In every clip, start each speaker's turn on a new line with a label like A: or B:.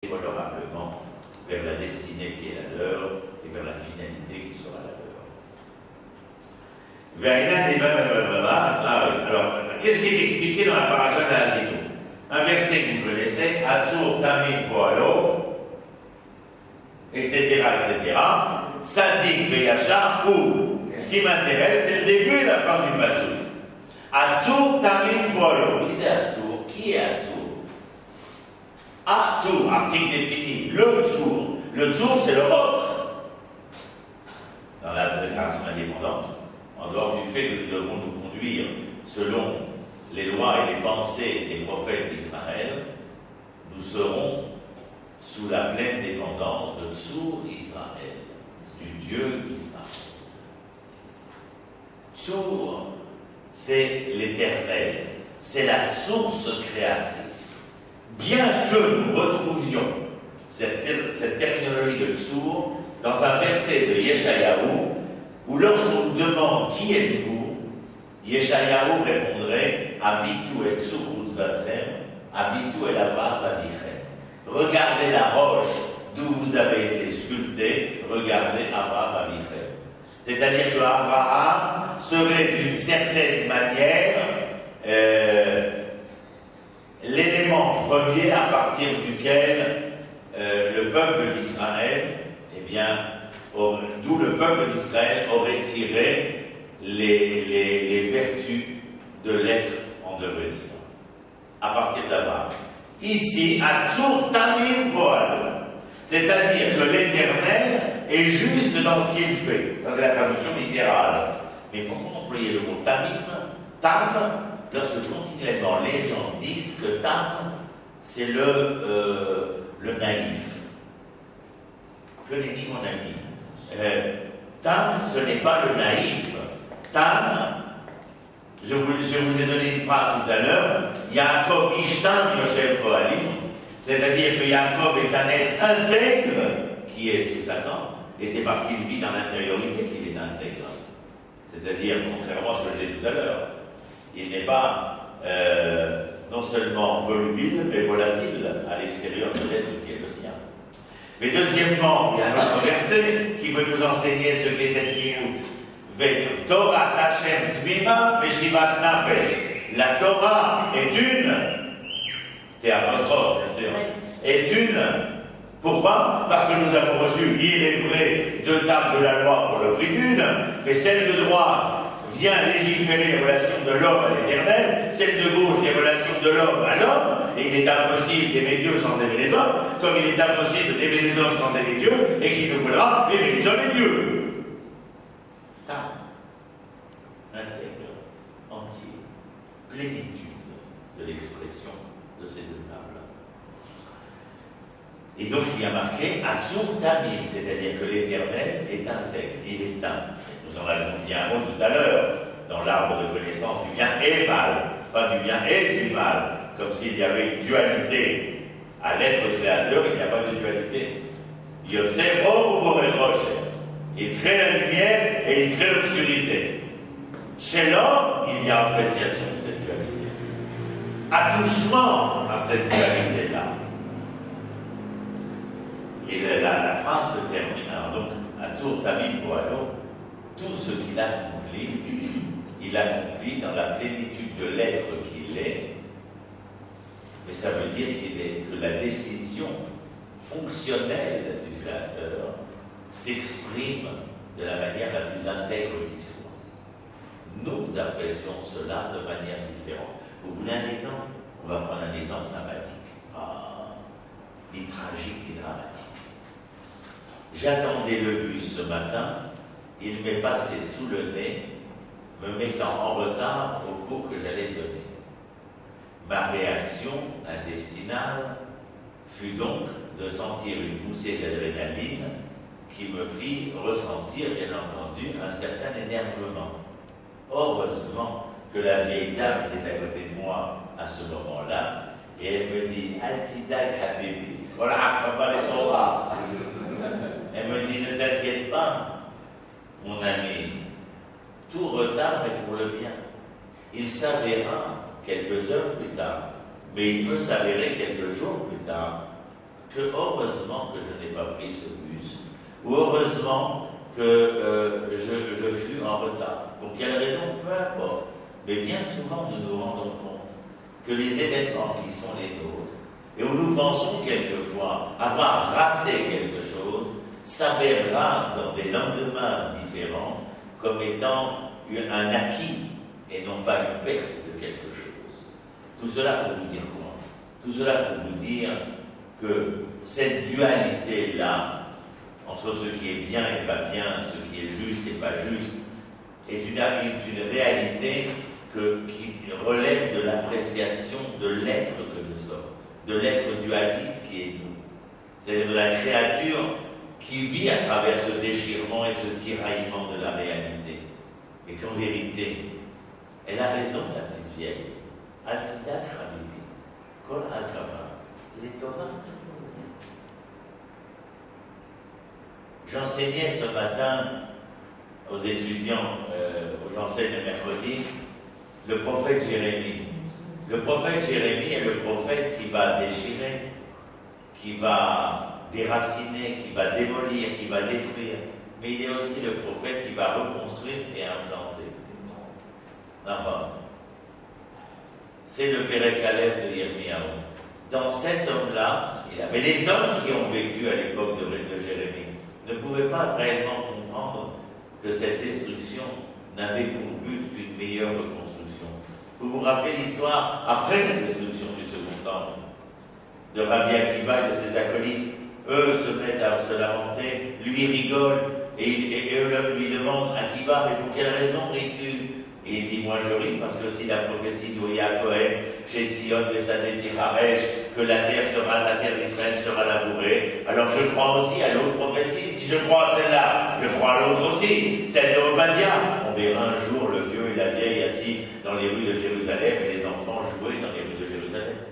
A: honorablement vers la destinée qui est la leur et vers la finalité qui sera la leur. Alors, qu'est-ce qui est expliqué dans la paracha d'Azino? Un verset que vous connaissez, Atsur Tamim Poalo, etc., etc. Sadik Veyachar, ou, ce qui m'intéresse, c'est le début et la fin du passage. Atsur Tamim Poalo. Oui, c'est Atsur. Qui est Atsur? Atsur, article défini. Le Tsur. Le Tsur, c'est le roc. Dans la déclaration d'indépendance, en dehors du fait que nous devons nous conduire selon les lois et les pensées des prophètes d'Israël, nous serons sous la pleine dépendance de Tsur Israël, du Dieu Israël. Tsur, c'est l'éternel, c'est la source créatrice. Bien que nous retrouvions cette terminologie de Tsur dans un verset de Yeshayahu, où lorsqu'on nous demande qui êtes-vous, Yeshayahu répondrait Abitu et Tsurut Vatrem, Abitu et Avraham Avichem. Regardez la roche d'où vous avez été sculpté, regardez Avraham Avichem. C'est-à-dire que Avraham serait d'une certaine manière l'élément premier à partir duquel le peuple d'Israël, eh bien, d'où le peuple d'Israël aurait tiré les vertus de l'être en devenir, à partir d'Abraham. Ici, Atsur Tamim Poal, c'est-à-dire que l'Éternel est juste dans ce qu'il fait. Ça, c'est la traduction littérale. Mais pourquoi employer le mot Tamim? Tam, lorsque continuellement les gens disent que Tam, c'est le naïf. Que nenni mon ami. Tam, ce n'est pas le naïf. Tam, je vous ai donné une phrase tout à l'heure, Yaakov Ishtam Yoshev Kohalim, c'est-à-dire que Yaakov est un être intègre qui est sous sa tente, et c'est parce qu'il vit dans l'intériorité qu'il est intègre. C'est-à-dire, contrairement à ce que je disais tout à l'heure, il n'est pas non seulement volubile, mais volatile à l'extérieur de l'être qui est le sien. Mais deuxièmement, il y a un autre verset qui veut nous enseigner ce qu'est cette minute. Torah Tachem Tmima Meshivat Nafesh. La Torah est une, apostrophe bien sûr, est une. Pourquoi? Parce que nous avons reçu, il est vrai, 2 tables de la loi pour le prix d'une, mais celle de droite vient légiférer les relations de l'homme à l'éternel, celle de gauche les relations de l'homme à l'homme, et il est impossible d'aimer Dieu sans aimer les hommes, comme il est impossible d'aimer les hommes sans aimer Dieu, et qu'il nous faudra aimer les hommes et Dieu. Intègre, entier, plénitude de l'expression de ces 2 tables. Et donc il y a marqué Atsur Tamim, c'est-à-dire que l'Éternel est intègre, il est un. Nous en avons dit un mot tout à l'heure, dans l'arbre de connaissance du bien et mal, pas du bien et du mal, comme s'il y avait une dualité à l'être créateur, il n'y a pas de dualité. Yotzer Or Borech, il crée la lumière et il crée l'obscurité. Chez l'homme, il y a appréciation de cette dualité, attouchement à cette dualité-là. Et la phrase se termine. Alors donc, Atsur Tamim Poalo, tout ce qu'il accomplit, il accomplit dans la plénitude de l'être qu'il est. Mais ça veut dire que la décision fonctionnelle du Créateur s'exprime de la manière la plus intègre qui soit. Nous apprécions cela de manière différente. Vous voulez un exemple? On va prendre un exemple sympathique. Ni tragique, ni dramatique. J'attendais le bus ce matin, il m'est passé sous le nez, me mettant en retard au cours que j'allais donner. Ma réaction intestinale fut donc de sentir une poussée d'adrénaline qui me fit ressentir, bien entendu, un certain énervement. Heureusement que la vieille dame était à côté de moi à ce moment-là, et elle me dit « Altidag Habibi, voilà, elle me dit « Ne t'inquiète pas, mon ami, tout retard est pour le bien. Il s'avéra quelques heures plus tard, mais il peut s'avérer quelques jours plus tard que heureusement que je n'ai pas pris ce bus, ou heureusement que je fus en retard. Pour quelle raison? Peu importe. Mais bien souvent, nous nous rendons compte que les événements qui sont les nôtres, et où nous pensons quelquefois avoir raté quelque chose, s'avérera dans des lendemains différents comme étant un acquis et non pas une perte de quelque chose. Tout cela pour vous dire quoi? Tout cela pour vous dire que cette dualité-là, entre ce qui est bien et pas bien, ce qui est juste et pas juste, est une réalité qui relève de l'appréciation de l'être que nous sommes, de l'être dualiste qui est nous. C'est-à-dire de la créature qui vit à travers ce déchirement et ce tiraillement de la réalité. Et qu'en vérité, elle a raison, la petite vieille. Altidak Habibi, Kol Hakava, Letova. J'enseignais ce matin aux étudiants, j'enseigne le mercredi, le prophète Jérémie. Le prophète Jérémie est le prophète qui va déchirer, qui va déraciner, qui va démolir, qui va détruire. Mais il est aussi le prophète qui va reconstruire et implanter. Enfin, c'est le Pérec Aleph de Yirmiyahu. Dans cet homme-là, mais les hommes qui ont vécu à l'époque de Jérémie ne pouvaient pas réellement comprendre que cette destruction n'avait pour but qu'une meilleure reconstruction. Vous vous rappelez l'histoire après la destruction du Second Temple, de Rabbi Akiva et de ses acolytes. Eux se mettent à se lamenter, lui rigolent, et eux lui demandent, Akiva, mais pour quelle raison ris-tu? Et il dit, moi je ris parce que si la prophétie d'Ouria Cohen, chez Tzion, Besadeti Haresh, que la terre d'Israël sera labourée, alors je crois aussi à l'autre prophétie. Si je crois à celle-là, je crois à l'autre aussi, celle de Obadiah. On verra un jour le vieux et la vieille assis dans les rues de Jérusalem et les enfants jouer dans les rues de Jérusalem.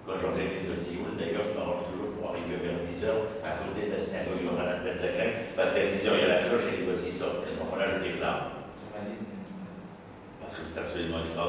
A: Quand j'organise le Tzion, d'ailleurs, je m'arrange toujours pour arriver vers 10h à côté de la synagogue Yohanan Ben Zakkai, parce qu'à 10h il y a la cloche et les voici sortent. À ce moment-là, je déclare. Parce que c'est absolument extraordinaire.